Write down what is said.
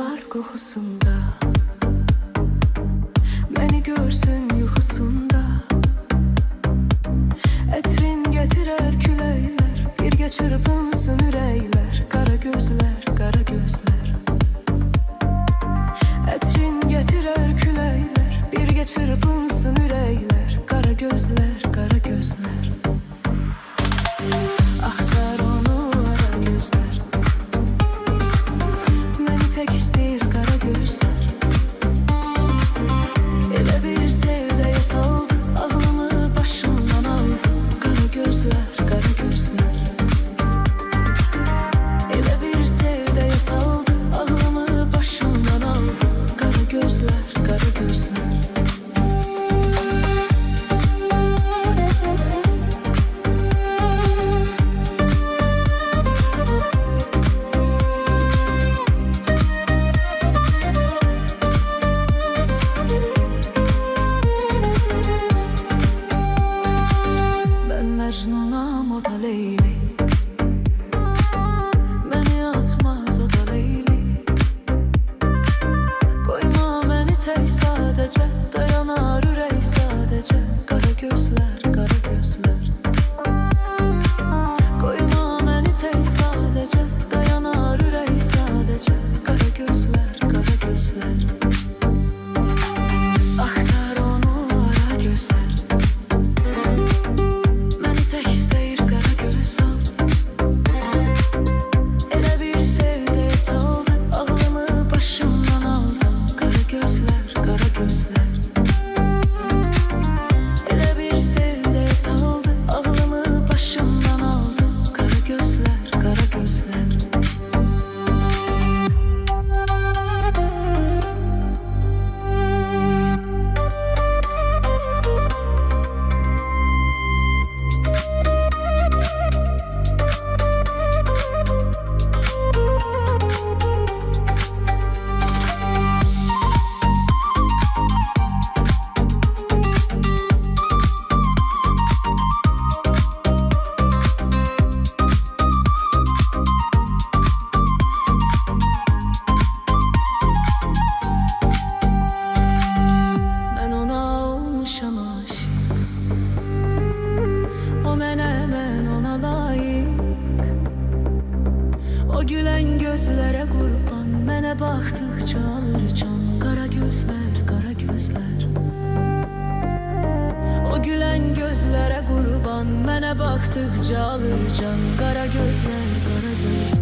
yar kokusunda, beni görsün yuxusunda. Ətrin gətirər küləklər, birgə çırpınsın ürəklər. Qara gözlər, qara gözlər. Ətrin gətirər küləklər, birgə çırpınsın ürəklər. Qara gözlər, qara gözlər. Axtar onu ara gözlər, məni tək istəyir qara gözlər. Elə bir sevdəyə saldı, ağlımı başımdan aldı. Qara gözlər, qara gözlər. Elə bir sevdəyə saldı, ağlımı başımdan aldı. Qara gözlər, qara gözlər. Mecnunam o da Leyli, beni atmaz o da Leyli. Koyma beni tek sadece, dayanar ürək sadece. Qara gözlər, qara gözlər. Koyma beni tek sadece, dayanar ürək sadece. Qara gözlər, qara gözlər. Axtar onu ara gözlər, o gülen gözlere kurban, mənə baxdıqca alır can. Qara gözlər, qara gözlər. O gülen gözlere kurban, mənə baxdıqca alır can. Qara gözlər, qara gözlər.